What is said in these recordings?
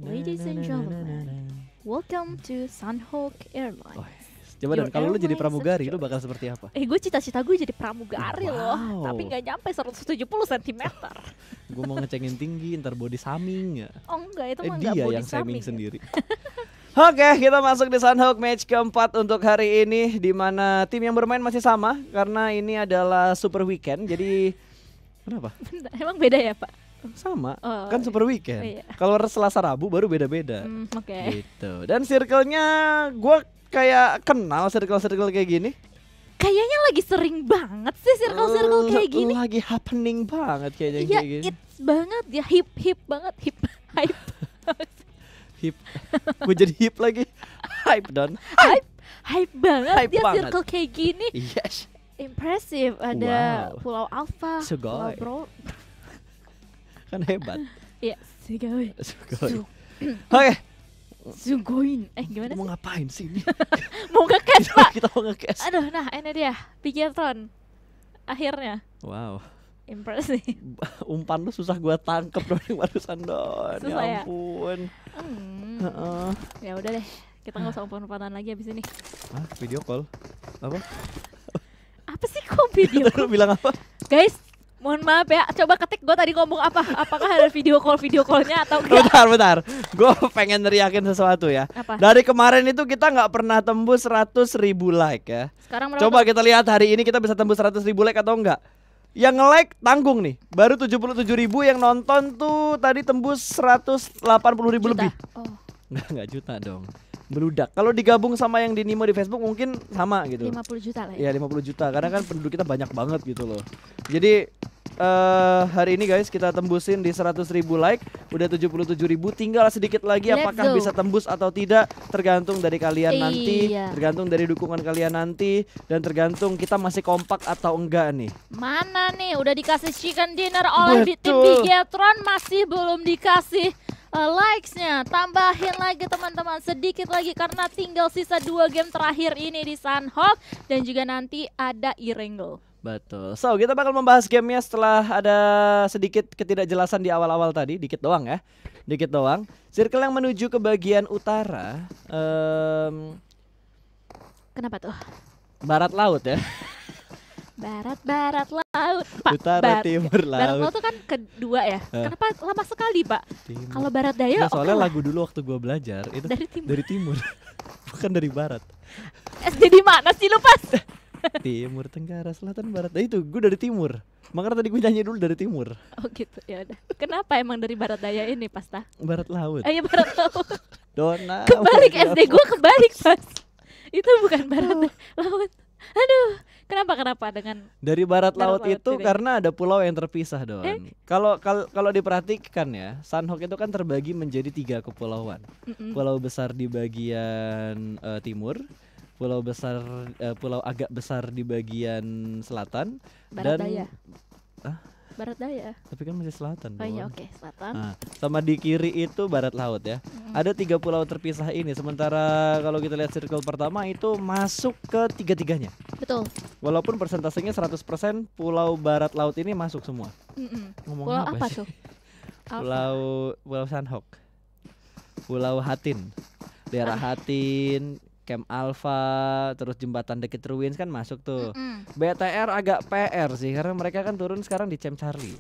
Ladies and gentlemen, welcome to Sunhawk Airlines. Coba dan kalau lu jadi pramugari, lu bakal seperti apa? Gue cita-cita gue jadi pramugari loh, tapi nggak nyampe 170 cm. Gue mau ngecengin tinggi, ntar body saming ya. Oh enggak, itu mah nggak Dia body yang saming ya. sendiri. Oke, kita masuk di Sunhawk match keempat untuk hari ini, di mana tim yang bermain masih sama karena ini adalah Super Weekend. Jadi kenapa? Emang beda ya Pak? Sama, kan Super Weekend. Iya. Kalau Selasa Rabu baru beda-beda. Oke. Gitu. Dan circle-nya gue kayak kenal circle-circle kayak gini. Kayaknya lagi sering banget sih circle-circle kayak gini. Lagi happening banget kayaknya Iya, kayak gini. it's banget ya, hip banget, hype. Hip. Gue jadi hip lagi. Hype dan Hype banget Hype dia banget. circle kayak gini. Yes. Impressive. Ada Wow. Pulau Alpha, Pulau Sugoi. Bro. Kan hebat. Iya, Sugoi. Sugoi. Oke, Sugoin. Gimana mau sih? ngapain sih ini? Mau nge-cash Pak. Kita mau nge-cash. Aduh, nah ini dia Bigetron. Akhirnya Wow. impressive. Umpan lu susah gua tangkep dong barusan Don. Susah ya? Ya ampun. Heeh. Ya udah deh, kita nggak usah umpan-umpanan lagi abis ini. Ah, video call. Apa? Apa sih kok video Lu call? bilang apa? Guys, mohon maaf ya, coba ketik gue tadi ngomong apa. Apakah ada video callnya atau enggak? Bentar. Gue pengen neriakin sesuatu ya. Apa? Dari kemarin itu kita nggak pernah tembus 100.000 like ya. Sekarang berapa? Coba kita lihat hari ini kita bisa tembus 100.000 like atau enggak. Yang nge-like tanggung nih. Baru 77.000, yang nonton tuh tadi tembus 180.000 lebih. Oh, Enggak juta dong. Beludak. Kalau digabung sama yang di Nimo di Facebook mungkin sama gitu. 50 juta lah ya. Iya, 50 juta karena kan penduduk kita banyak banget gitu loh. Jadi hari ini guys kita tembusin di 100.000 like, udah 77.000, tinggal sedikit lagi. Let's Apakah go. bisa tembus atau tidak tergantung dari kalian nanti, Iya. tergantung dari dukungan kalian nanti, dan tergantung kita masih kompak atau enggak nih. Mana nih udah dikasih chicken dinner oleh tim Betul. Bigetron, masih belum dikasih likes-nya. Tambahin lagi teman-teman, sedikit lagi karena tinggal sisa 2 game terakhir ini di Sunhawk, dan juga nanti ada Irengel. Betul. So kita bakal membahas gamenya setelah ada sedikit ketidakjelasan di awal-awal tadi, dikit doang ya, dikit doang. Circle yang menuju ke bagian utara, Kenapa tuh? barat laut ya. Barat laut, Pak. Utara, timur, Barat laut. laut tuh kan kedua ya. Kenapa lama sekali, Pak? Timur. Kalau barat daya Nah, soalnya oke lah. lagu dulu waktu gua belajar itu Dari timur. bukan dari barat. SD di mana sih lu, Pas? Timur, tenggara, selatan, barat. Nah, itu gue dari timur. Makanya tadi gue nyanyi dulu dari timur. Oh gitu, ya udah. Kenapa emang dari barat daya ini, Pasta? Barat laut. Iya, barat laut. Dona. Kebalik, SD gua kebalik, Pas. Itu bukan barat laut. Aduh, kenapa dengan Dari barat laut laut itu ini. karena ada pulau yang terpisah, Don. Kalau diperhatikan ya, Sunhawk itu kan terbagi menjadi 3 kepulauan. Pulau besar di bagian timur, pulau besar pulau agak besar di bagian selatan, barat dan daya? Barat daya. tapi kan masih selatan. Oh iya, Don. oke, selatan. Nah, sama di kiri itu barat laut ya. Ada 3 pulau terpisah ini. Sementara kalau kita lihat circle pertama itu masuk ke tiga-tiganya. Betul. Walaupun persentasenya 100% pulau barat laut ini masuk semua. Ngomong Pulau apa apa sih? tuh? Alpha. Pulau Sunhawk. Pulau Hatin. Daerah Hatin, Camp Alpha, terus jembatan Dekit Ruins kan masuk tuh. BTR agak PR sih karena mereka kan turun sekarang di Camp Charlie.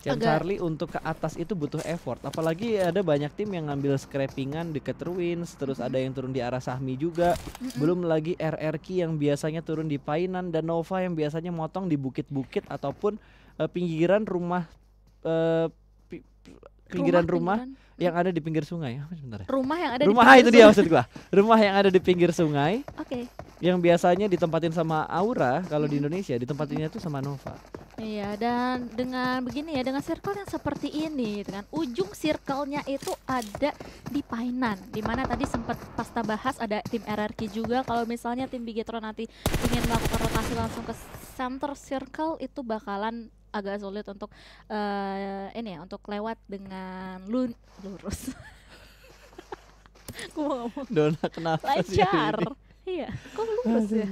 Camp Agak. Charlie untuk ke atas itu butuh effort. Apalagi ada banyak tim yang ngambil scrapingan Dekit Ruins, terus ada yang turun di arah Sahmi juga. Belum lagi RRQ yang biasanya turun di Painan, dan Nova yang biasanya motong di bukit-bukit ataupun pinggiran rumah pinggiran rumah yang ada di pinggir sungai. Sebentar ya. Rumah yang ada Rumah di itu dia maksud gua. Rumah yang ada di pinggir sungai Oke. yang biasanya ditempatin sama Aura, kalau di Indonesia ditempatinnya tuh sama Nova. Iya, dan dengan begini ya, dengan circle yang seperti ini, dengan ujung circle-nya itu ada di Painan, dimana tadi sempat Pasta bahas ada tim RRQ juga. Kalau misalnya tim Bigetron nanti ingin melakukan rotasi langsung ke center circle, itu bakalan agak sulit untuk ini ya, untuk lewat dengan lurus. Gue mau ngomong Dona kenapa sih? lancar. Iya, kok lurus ya?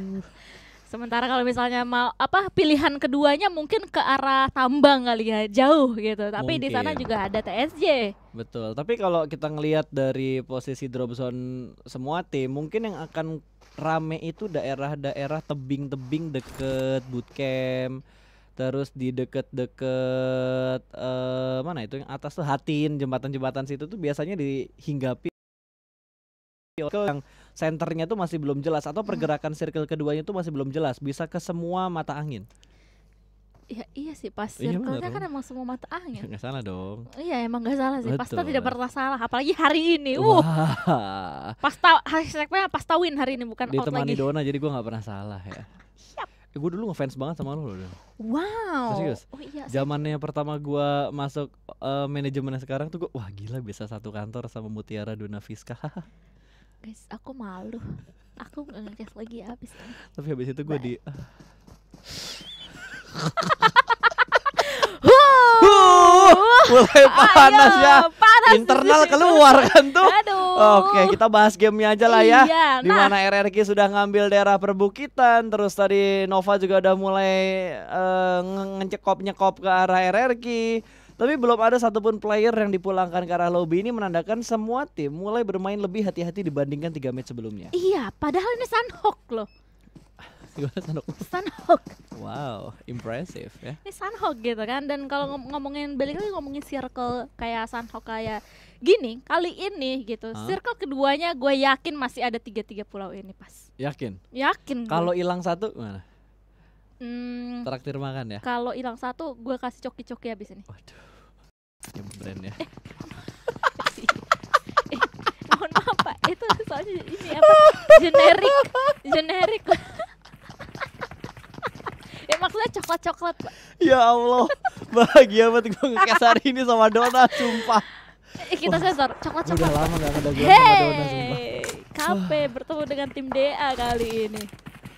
Sementara kalau misalnya mau pilihan keduanya mungkin ke arah tambang kali ya, jauh gitu. Tapi di sana Mungkin. juga ada TSJ. Betul. Tapi kalau kita ngelihat dari posisi drop zone semua tim, mungkin yang akan rame itu daerah-daerah tebing-tebing deket bootcamp. Terus di deket-deket mana itu yang atas tuh Hatin, jembatan-jembatan situ tuh biasanya dihinggapi yang senternya tuh masih belum jelas atau pergerakan circle keduanya tuh masih belum jelas, bisa ke semua mata angin. Ya iya sih, pas Iya circle-nya bener kan dong. emang semua mata angin. Nggak salah dong. Iya emang gak salah sih, Pasta Betul. tidak pernah salah, apalagi hari ini. Wah, Hashtagnya Pasta win hari ini, bukan out ditemani lagi. Dona jadi gua nggak pernah salah ya. Gue dulu ngefans banget sama lu loh. Wow. Serius. Oh iya. Zamannya pertama gua masuk manajemennya sekarang tuh gua wah gila bisa satu kantor sama Mutiara Dona Fiska. Guys, aku malu. Aku nggak ngecas lagi abis kan. Tapi habis itu gua di mulai panas ya. Panas Internal keluar kan tuh. Aduh. Oke, kita bahas gamenya aja lah ya. Iya, Di mana RRQ sudah ngambil daerah perbukitan, terus tadi Nova juga udah mulai nyekop ke arah RRQ. Tapi belum ada satupun player yang dipulangkan ke arah lobby. Ini menandakan semua tim mulai bermain lebih hati-hati dibandingkan 3 match sebelumnya. Iya, padahal ini Sunhawk loh. Gimana Sanok? Sunhawk. Wow, impressive ya. Ini Sunhawk gitu kan. Dan kalau ngomongin balik lagi ngomongin circle kayak Sunhawk kayak gini, kali ini gitu. Circle keduanya gue yakin masih ada 3 pulau ini pas. Yakin? Yakin gue. Kalau hilang satu mana? Traktir makan ya? Kalau hilang satu gue kasih coki-coki habis ini. Waduh. Yang brand ya. Mohon maaf Pak, itu soalnya ini apa? Generik. Ya maksudnya coklat-coklat Pak. Ya Allah, bahagia banget gue ngekes hari ini sama Dona, sumpah. Kita sensor, coklat-coklat. Udah lama gak ada gue sama Dona, sumpah. KP bertemu dengan tim DA kali ini.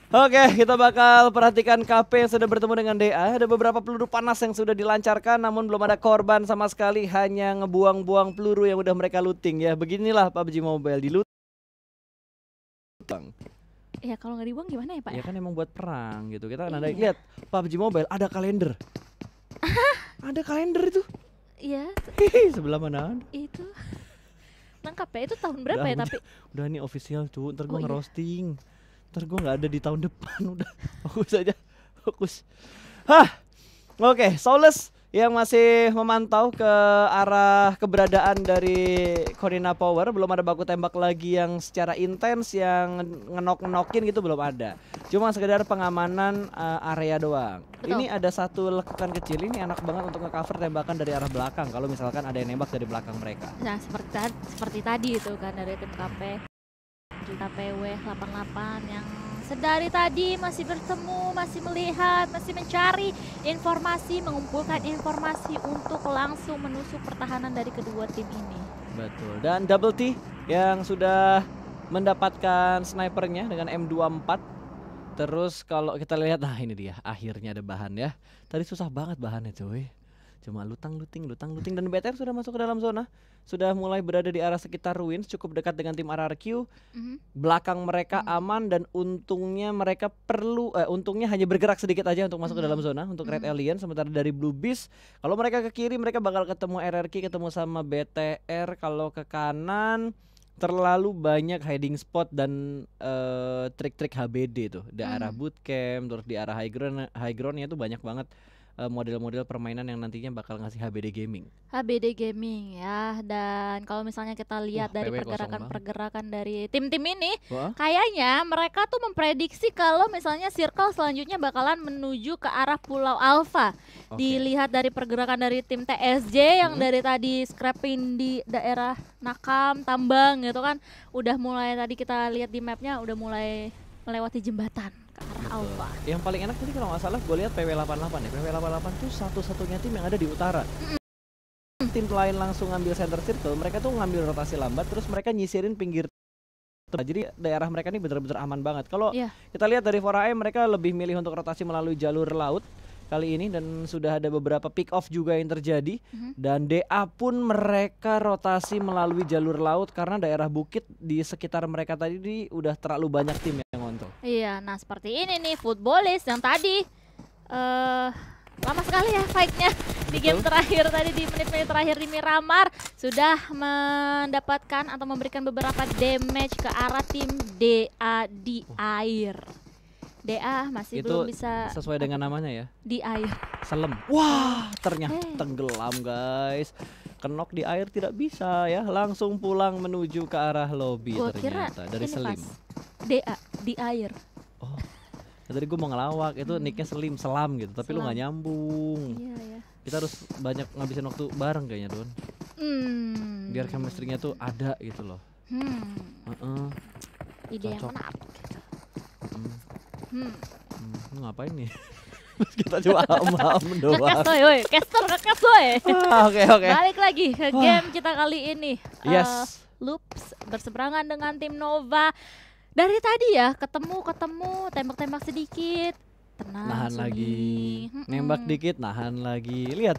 Oke, kita bakal perhatikan KP yang sudah bertemu dengan DA. Ada beberapa peluru panas yang sudah dilancarkan, namun belum ada korban sama sekali. Hanya ngebuang-buang peluru yang udah mereka looting ya. Beginilah PUBG Mobile, di loot. Ya kalau nggak dibuang gimana ya Pak? Ya kan emang buat perang gitu. Kita kan ada lihat PUBG Mobile ada kalender. Ada kalender itu. Iya. Sebelah mana? Itu. Lengkap ya, itu tahun berapa ya tapi? Udah nih official tuh, ntar gue Oh, iya. ngerosting. Ntar gue gak ada di tahun depan, udah fokus aja, fokus. Hah, oke, Soulless yang masih memantau ke arah keberadaan dari Corina Power. Belum ada baku tembak lagi yang secara intens, yang ngenok-ngenokin gitu belum ada. Cuma sekedar pengamanan area doang. Betul. Ini ada satu lekukan kecil, ini enak banget untuk nge-cover tembakan dari arah belakang. Kalau misalkan ada yang nembak dari belakang mereka. Nah seperti tadi itu kan dari tim KP juga PW88 yang sedari tadi masih bertemu, masih melihat, masih mencari informasi, mengumpulkan informasi untuk langsung menusuk pertahanan dari kedua tim ini. Betul. Dan Double T yang sudah mendapatkan snipernya dengan M24. Terus kalau kita lihat, nah ini dia, akhirnya ada bahan ya. Tadi susah banget bahannya cuy. Cuma lutang luting dan BTR sudah masuk ke dalam zona. Sudah mulai berada di arah sekitar ruins, cukup dekat dengan tim RRQ. Belakang mereka aman dan untungnya mereka untungnya hanya bergerak sedikit aja untuk masuk ke dalam zona untuk Red Alien. Sementara dari Blue Beast, kalau mereka ke kiri mereka bakal ketemu RRQ, ketemu sama BTR. Kalau ke kanan terlalu banyak hiding spot dan trik-trik HBD tuh di arah bootcamp, terus di arah high groundnya tuh banyak banget model-model permainan yang nantinya bakal ngasih HBD gaming. HBD gaming ya, dan kalau misalnya kita lihat dari PW kosong pergerakan-pergerakan dari tim-tim ini, Wah. kayaknya mereka tuh memprediksi kalau misalnya circle selanjutnya bakalan menuju ke arah Pulau Alpha. Oke. Dilihat dari pergerakan dari tim TSJ yang dari tadi scrapping di daerah Nakam, Tambang gitu kan, udah mulai tadi kita lihat di mapnya udah mulai melewati jembatan ke arah Alpha. Yang paling enak tadi kalau nggak salah gue lihat PW88 ya. PW88 tuh satu-satunya tim yang ada di utara. Tim lain langsung ngambil center circle, mereka tuh ngambil rotasi lambat terus mereka nyisirin pinggir. Jadi daerah mereka ini benar-benar aman banget. Kalau kita lihat dari 4AM mereka lebih milih untuk rotasi melalui jalur laut kali ini dan sudah ada beberapa pick off juga yang terjadi. Dan DA pun mereka rotasi melalui jalur laut karena daerah bukit di sekitar mereka tadi udah terlalu banyak tim yang ngontrol. Iya, nah seperti ini nih Footballist yang tadi lama sekali ya fight-nya di game terakhir tadi, di menit-menit terakhir di Miramar sudah mendapatkan atau memberikan beberapa damage ke arah tim DA di air. DA masih Itu belum bisa sesuai dengan namanya ya, di air. Selem. Wah, ternyata tenggelam guys. Kenok di air tidak bisa ya, langsung pulang menuju ke arah lobby. Gua ternyata kira dari ini Selim. pas DA di air. Oh, tadi gue mau ngelawak itu nicknya Selam gitu, tapi lu Selam. nggak nyambung. Iya ya. Kita harus banyak ngabisin waktu bareng kayaknya Don, biar chemistry-nya tuh ada gitu loh. Ide yang Cocok. menarik gitu. Lu ngapain nih? Terus kita cuma am doang. Ngekas woy, caster ngekas woy. Oke. Balik lagi ke game kita kali ini. Yes. Loops berseberangan dengan tim Nova. Dari tadi ya ketemu tembak-tembak sedikit, tenang, Nahan Suni. lagi, nembak dikit, nahan lagi. Lihat,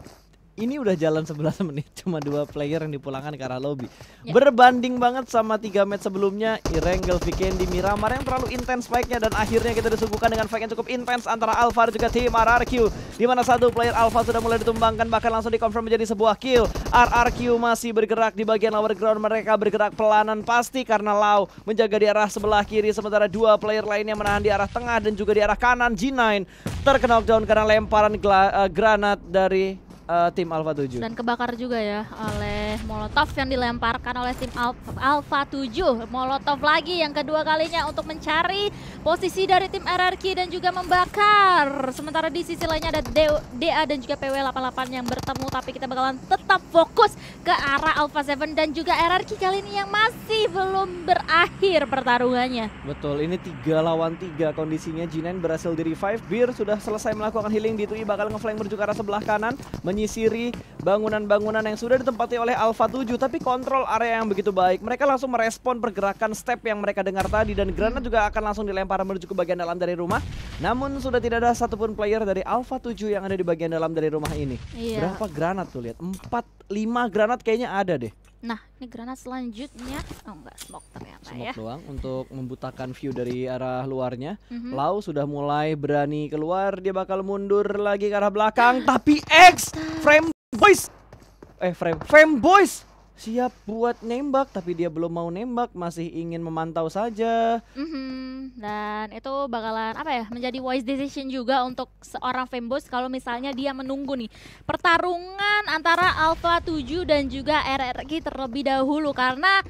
ini udah jalan 11 menit, cuma 2 player yang dipulangkan ke arah lobby. Ya. Berbanding banget sama 3 match sebelumnya, Irengel, Vikendi, Miramar yang terlalu intens fight-nya. Dan akhirnya kita disuguhkan dengan fight yang cukup intens antara Alpha dan juga tim RRQ, di mana satu player Alpha sudah mulai ditumbangkan, bahkan langsung dikonfirm menjadi sebuah kill. RRQ masih bergerak di bagian lower ground, mereka bergerak pelanan pasti karena Lau menjaga di arah sebelah kiri, sementara 2 player lainnya menahan di arah tengah dan juga di arah kanan. G9 terkena knockdown karena lemparan granat dari tim Alpha 7. Dan kebakar juga ya oleh Molotov yang dilemparkan oleh tim Alpha 7. Molotov lagi yang kedua kalinya untuk mencari posisi dari tim RRQ dan juga membakar. Sementara di sisi lainnya ada DA dan juga PW88 yang bertemu, tapi kita bakalan tetap fokus ke arah Alpha 7 dan juga RRQ kali ini yang masih belum berakhir pertarungannya. Betul, ini 3 lawan 3 kondisinya. G9 berhasil di revive, Bir sudah selesai melakukan healing di Tui, bakal ngeflank menuju ke arah sebelah kanan, menyisiri bangunan-bangunan yang sudah ditempati oleh Alpha 7, tapi kontrol area yang begitu baik. Mereka langsung merespon pergerakan step yang mereka dengar tadi, dan granat juga akan langsung dilempar menuju ke bagian dalam dari rumah. Namun sudah tidak ada satupun player dari Alpha 7 yang ada di bagian dalam dari rumah ini. Iya. Berapa granat tuh, lihat, 4-5 granat kayaknya ada deh. Nah, ini granat selanjutnya. Oh enggak, smoke ternyata ya. Smoke doang untuk membutakan view dari arah luarnya. Lau sudah mulai berani keluar, dia bakal mundur lagi ke arah belakang, tapi X Frame Boys siap buat nembak, tapi dia belum mau nembak, masih ingin memantau saja. Dan itu bakalan apa ya, menjadi wise decision juga untuk seorang Femboys kalau misalnya dia menunggu nih pertarungan antara Alpha 7 dan juga RRQ terlebih dahulu, karena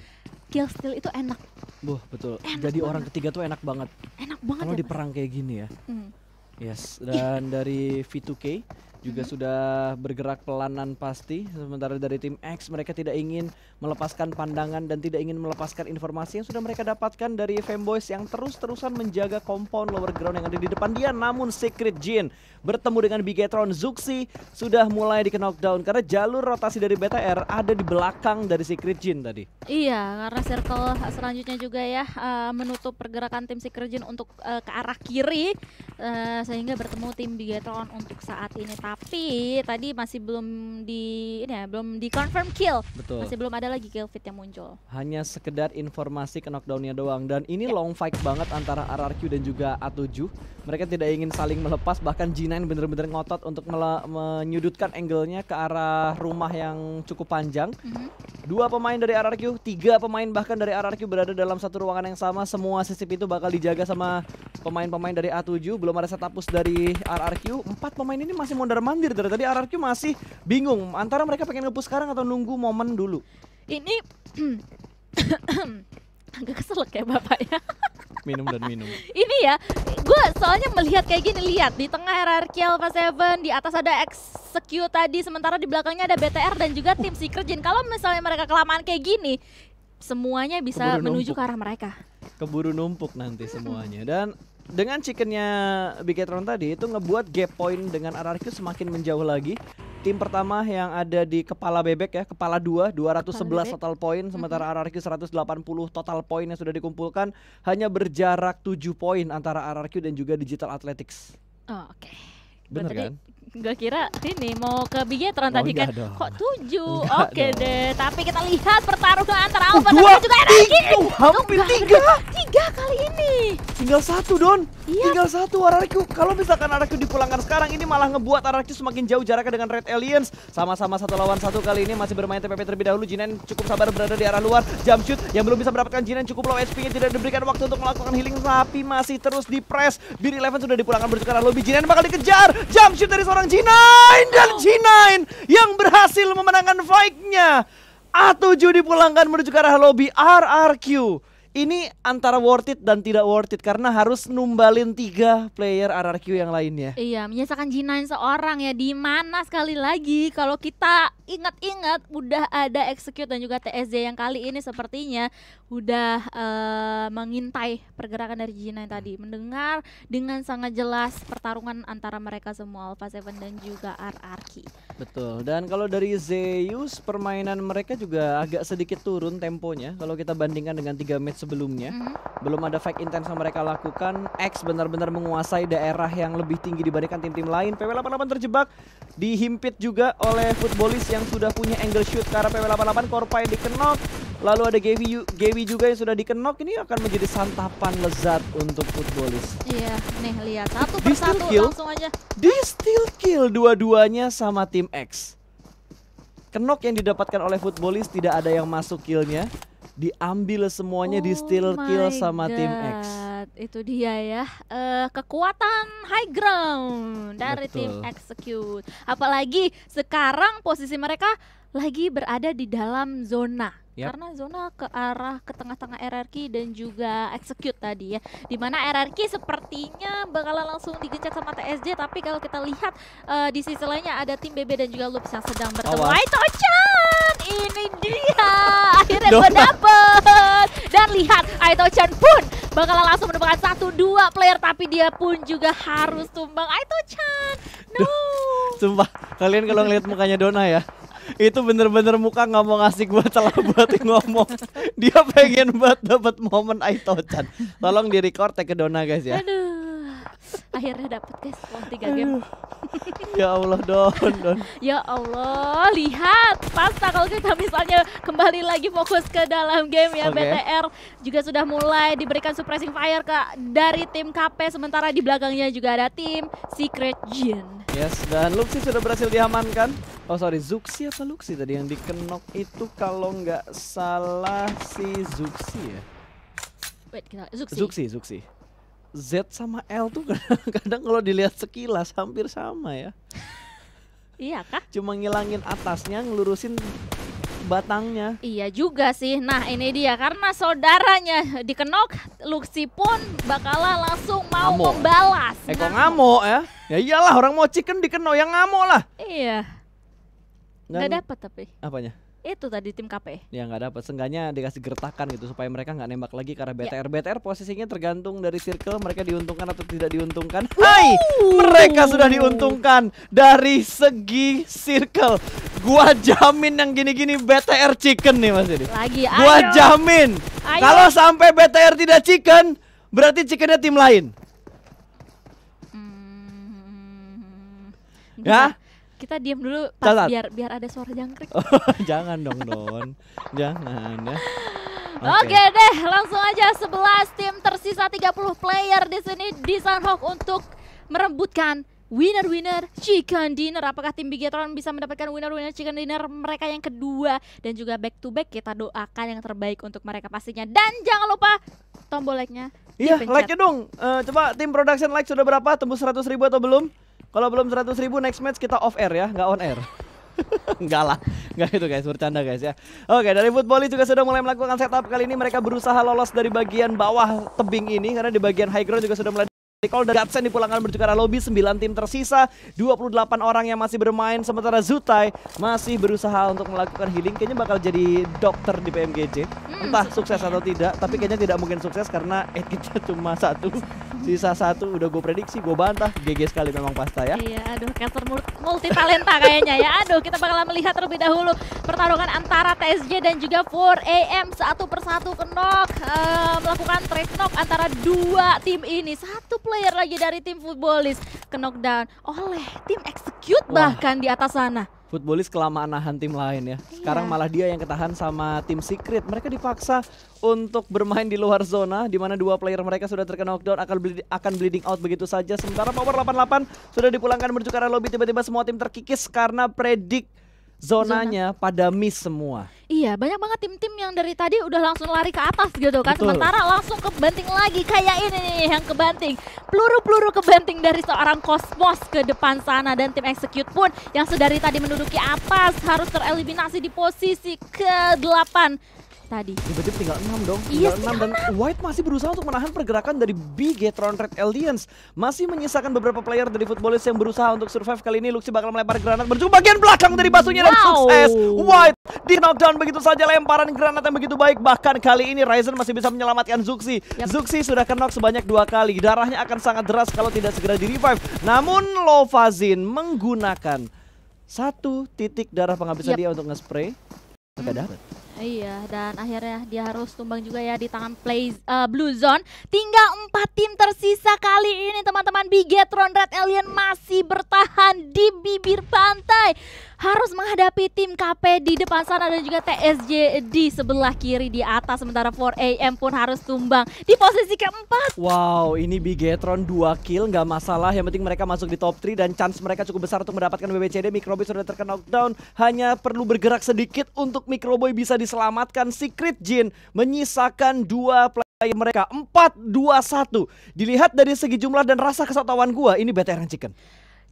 kill steal itu enak. Betul. Enak Jadi banget. orang ketiga tuh enak banget kalau Ya, di Pak? perang kayak gini ya. Hmm. Yes, dan dari V2K juga sudah bergerak pelanan pasti. Sementara dari tim X, mereka tidak ingin melepaskan pandangan dan tidak ingin melepaskan informasi yang sudah mereka dapatkan dari Femboys yang terus-terusan menjaga compound lower ground yang ada di depan dia. Namun Secret Jin bertemu dengan Bigetron, Zuxi sudah mulai di knockdown karena jalur rotasi dari BTR ada di belakang dari Secret Jin tadi. Iya, karena circle selanjutnya juga ya menutup pergerakan tim Secret Jin untuk ke arah kiri, sehingga bertemu tim Bigetron untuk saat ini. Tapi tadi masih belum belum di confirm kill. Betul. Masih belum ada lagi kill feed yang muncul. Hanya sekedar informasi ke knockdownnya doang. Dan ini long fight banget antara RRQ dan juga A7. Mereka tidak ingin saling melepas, bahkan G9 bener-bener ngotot untuk menyudutkan angle-nya ke arah rumah yang cukup panjang. 2 pemain dari RRQ, 3 pemain bahkan dari RRQ berada dalam satu ruangan yang sama. Semua CCTV itu bakal dijaga sama pemain-pemain dari A7. Belum ada setapus dari RRQ. 4 pemain ini masih mondar-mandir. Dari tadi RRQ masih bingung antara mereka pengen nge-push sekarang atau nunggu momen dulu. Ini agak keselak ya Bapak ya. Minum dan minum. Ini ya, gue soalnya melihat kayak gini, lihat di tengah RRQ Alpha 7, di atas ada Execute tadi, sementara di belakangnya ada BTR dan juga tim Secret Jin. Kalau misalnya mereka kelamaan kayak gini, semuanya bisa Keburu menuju numpuk. ke arah mereka. Keburu numpuk nanti semuanya. Dan dengan chickennya Bigetron tadi itu ngebuat gap point dengan RRQ semakin menjauh lagi. Tim pertama yang ada di kepala bebek ya, kepala 2, 211 Kepala bebek. total poin, sementara RRQ 180 total poin yang sudah dikumpulkan, hanya berjarak 7 poin antara RRQ dan juga Digital Athletics. Oh, oke. Bener tadi kan? nggak kira ini mau ke Bigetron Oh, tadi kan. enggak dong. Kok 7? Enggak Oke dong. deh, tapi kita lihat pertarungan antara Alpha Dua, dan juga RRQ. hampir Enggak, 3. 3 kali ini. Tinggal 1 Don. Iya. Tinggal 1 RRQ. Kalau misalkan RRQ dipulangkan sekarang, ini malah ngebuat RRQ semakin jauh jaraknya dengan Red Aliens. Sama-sama 1 lawan 1 kali ini masih bermain TPP terlebih dahulu. Jinan cukup sabar berada di arah luar. Jump shoot yang belum bisa mendapatkan Jinan, cukup low HP-nya, tidak diberikan waktu untuk melakukan healing, tapi masih terus di press. Beer 11 sudah dipulangkan menuju ke arah lobby. Jinan bakal dikejar. Jump shoot dari seorang G9 dan G9 yang berhasil memenangkan fight-nya. A7 dipulangkan menuju ke arah lobby RRQ. Ini antara worth it dan tidak worth it karena harus numbalin 3 player RRQ yang lainnya. Iya, menyisakan G9 seorang ya. Di mana sekali lagi kalau kita ingat-ingat udah ada Execute dan juga TSJ yang kali ini sepertinya udah mengintai pergerakan dari G9 tadi. Mendengar dengan sangat jelas pertarungan antara mereka semua, Alpha 7 dan juga RRQ. Betul. Dan kalau dari Zeus, permainan mereka juga agak sedikit turun temponya kalau kita bandingkan dengan 3 match sebelumnya. Belum ada fight intense yang mereka lakukan. X benar-benar menguasai daerah yang lebih tinggi dibandingkan tim-tim lain. PW88 terjebak, dihimpit juga oleh Footballist yang sudah punya angle shoot ke arah PW88. Korpai dikenok, lalu ada Gaby juga yang sudah dikenok. Ini akan menjadi santapan lezat untuk Footballist. Iya, nih lihat satu Di steal persatu kill. langsung aja. Di steal kill dua-duanya sama tim X. Kenok yang didapatkan oleh Footballist tidak ada yang masuk killnya. Diambil semuanya di steal kill sama tim X. Itu dia ya, kekuatan high ground dari tim Betul. Execute. Apalagi sekarang posisi mereka lagi berada di dalam zona. Yap. Karena zona ke arah ke tengah-tengah RRQ dan juga Execute tadi ya. Dimana RRQ sepertinya bakalan langsung digencet sama TSJ. Tapi kalau kita lihat di sisi lainnya ada tim BB dan juga Loops yang sedang bertemu. Awas. Aito-chan, ini dia akhirnya gue Dona. dapet. Dan lihat Aito-chan pun bakalan langsung mendapatkan 1-2 player, tapi dia pun juga harus tumbang. Aito-chan, no. Sumpah, kalian kalau ngeliat mukanya Dona ya, itu bener-bener muka nggak mau ngasih gue celah buat ngomong. Dia pengen banget dapat momen Aito-chan. Tolong di record tag ke Dona guys ya. Aduh, akhirnya dapet guys setelah 3 game. Ya Allah Don. Ya Allah, lihat Pasta kalau kita misalnya kembali lagi fokus ke dalam game ya. Oke. BTR juga sudah mulai diberikan suppressing fire dari tim KP, sementara di belakangnya juga ada tim Secret Jin. Yes, dan Luxi sudah berhasil diamankan. Oh sorry, Zuxi apa Luxi tadi yang dikenok itu kalau nggak salah si Zuxi ya. Wait, kita Zuxi. Zuxi. Z sama L tuh kadang kalau dilihat sekilas hampir sama ya. Iya kah? Cuma ngilangin atasnya, ngelurusin batangnya. Iya juga sih. Nah ini dia, karena saudaranya dikenok, Luxi pun bakalan langsung mau Ngamuk. membalas. Kok ngamuk ya? Ya iyalah, orang mau chicken dikenok yang ngamuk lah. Iya, nggak dapet tapi. Apanya? Itu tadi tim KP. Ya nggak dapat, seenggaknya dikasih gertakan gitu supaya mereka nggak nembak lagi ke arah Ya. BTR. Posisinya tergantung dari circle, mereka diuntungkan atau tidak diuntungkan. Hai, mereka sudah diuntungkan dari segi circle. Gua jamin yang gini-gini BTR chicken nih Mas ini. Lagi, Gua ayo. jamin Ayo. kalau sampai BTR tidak chicken, berarti chickennya tim lain. Ya? Bentar, kita diam dulu pas Catat. biar ada suara jangkrik. Jangan dong Don, jangan ya. Oke deh, langsung aja 11 tim tersisa 30 player di sini di Sunhawk untuk merebutkan winner chicken dinner. Apakah tim Bigetron bisa mendapatkan winner chicken dinner mereka yang kedua dan juga back to back? Kita doakan yang terbaik untuk mereka pastinya. Dan jangan lupa tombol like-nya Iya, dipencet. like-nya dong. Coba tim production like sudah berapa? Tembus 100.000 atau belum? Kalau belum 100.000 next match kita off air ya, nggak on air. Enggak lah, enggak itu guys, bercanda guys ya. Oke, dari Footballist juga sudah mulai melakukan setup. Kali ini mereka berusaha lolos dari bagian bawah tebing ini, karena di bagian high ground juga sudah mulai Call dan Gatsen dipulangkan menuju ke arah lobby. 9 tim tersisa, 28 orang yang masih bermain, sementara Zutai masih berusaha untuk melakukan healing. Kayaknya bakal jadi dokter di PMGJ. Entah sukses atau tidak, tapi kayaknya tidak mungkin sukses karena kita cuma 1. Sisa 1 udah gue prediksi, gue bantah. GG sekali memang Pasta ya. Iya, aduh, caster multi talenta kayaknya ya. Aduh, kita bakalan melihat terlebih dahulu pertarungan antara TSJ dan juga 4AM satu persatu kenok melakukan trade knock antara dua tim ini. 1 player lagi dari tim Futbolis ke knockdown oleh tim Execute bahkan di atas sana. Futbolis kelamaan nahan tim lain ya. Sekarang Iya. malah dia yang ketahan sama tim Secret. Mereka dipaksa untuk bermain di luar zona, di mana dua player mereka sudah terkena knockdown, akan bleeding out begitu saja. Sementara Power 88 sudah dipulangkan menuju ke arah lobby. Tiba-tiba semua tim terkikis karena predik zonanya pada miss semua. Iya, banyak banget tim-tim yang dari tadi udah langsung lari ke atas gitu kan. Betul. Sementara langsung kebanting lagi kayak ini nih yang kebanting. Peluru-peluru kebanting dari seorang Cosmos ke depan sana, dan tim Execute pun yang sedari tadi menduduki atas harus tereliminasi di posisi ke-8 tadi. Tiba-tiba tinggal 6 dong. Iya, Tinggal 6 dan White masih berusaha untuk menahan pergerakan dari Bigetron Red Alliance. Masih menyisakan beberapa player dari Futbolis yang berusaha untuk survive. Kali ini Luxi bakal melempar granat menuju bagian belakang dari basuhnya dan sukses. White di knockdown begitu saja, lemparan granat yang begitu baik. Bahkan kali ini Ryzen masih bisa menyelamatkan Zuxi. Zuxi sudah knock sebanyak 2 kali. Darahnya akan sangat deras kalau tidak segera di revive. Namun Lovazin menggunakan 1 titik darah penghabisan dia untuk nge-spray. Gak dapet. Iya, dan akhirnya dia harus tumbang juga ya di tangan Blue Zone. Tinggal 4 tim tersisa kali ini teman-teman. Bigetron Red Alien masih bertahan di bibir pantai. Harus menghadapi tim KP di depan sana dan juga TSJ di sebelah kiri di atas. Sementara 4AM pun harus tumbang di posisi ke-4. Wow, ini Bigetron 2 kill, nggak masalah. Yang penting mereka masuk di top 3 dan chance mereka cukup besar untuk mendapatkan BBCD. Microboy sudah terkena knockdown, hanya perlu bergerak sedikit untuk Microboy bisa diselamatkan. Secret Jin menyisakan 2 player mereka, 4-2-1. Dilihat dari segi jumlah dan rasa kesatuan gua, ini BTR Chicken.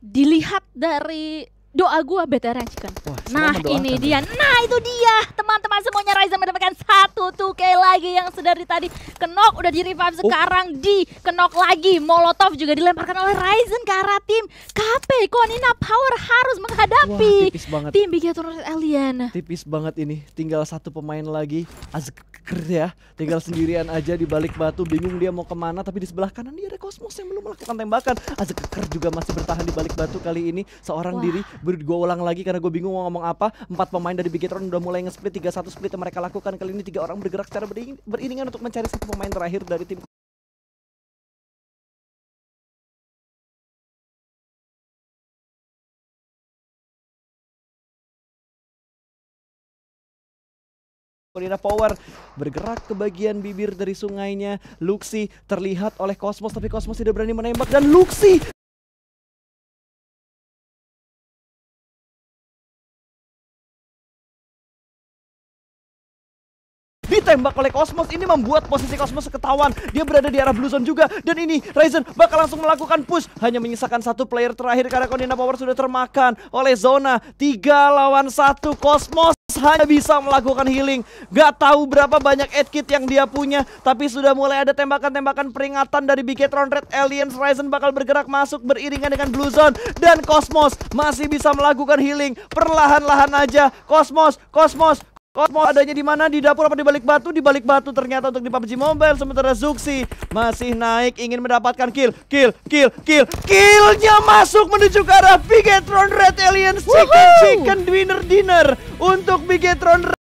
Dilihat dari doa gua BTR Chicken. Wah, Nah ini dia, nah itu dia teman-teman semuanya. Ryzen mendapatkan 1 2K lagi yang sedari tadi kenok, udah di revive, sekarang di kenok lagi. Molotov juga dilemparkan oleh Ryzen ke arah tim KP. Konina Power harus menghadapi tipis banget. tim Bigetron Red Alien. Tipis banget ini, tinggal 1 pemain lagi. Azker ya, tinggal sendirian aja di balik batu, bingung dia mau kemana. Tapi di sebelah kanan dia ada Cosmos yang belum melakukan tembakan. Azker juga masih bertahan di balik batu kali ini, seorang diri. Gue ulang lagi karena gue bingung mau ngomong apa. 4 pemain dari Bigetron udah mulai nge-split, 3-1 split yang mereka lakukan. Kali ini 3 orang bergerak secara beriringan untuk mencari 1 pemain terakhir dari tim. Konina Power bergerak ke bagian bibir dari sungainya. Luxi terlihat oleh Cosmos, tapi Cosmos tidak berani menembak, dan Luxi ditembak oleh Cosmos. Ini membuat posisi Cosmos ketahuan. Dia berada di arah Blue Zone juga. Dan ini Ryzen bakal langsung melakukan push. Hanya menyisakan 1 player terakhir karena Konina Power sudah termakan oleh zona. 3 lawan 1. Cosmos hanya bisa melakukan healing. Gak tahu berapa banyak edkit yang dia punya, tapi sudah mulai ada tembakan-tembakan peringatan dari Bigetron Red Alliance. Ryzen bakal bergerak masuk beriringan dengan Blue Zone, dan Cosmos masih bisa melakukan healing perlahan-lahan aja. Cosmos adanya di mana? Di dapur apa di balik batu? Di balik batu ternyata untuk di PUBG Mobile. Sementara Zuxi masih naik, ingin mendapatkan killnya masuk menuju ke arah Bigetron Red Alliance. Chicken dinner untuk Bigetron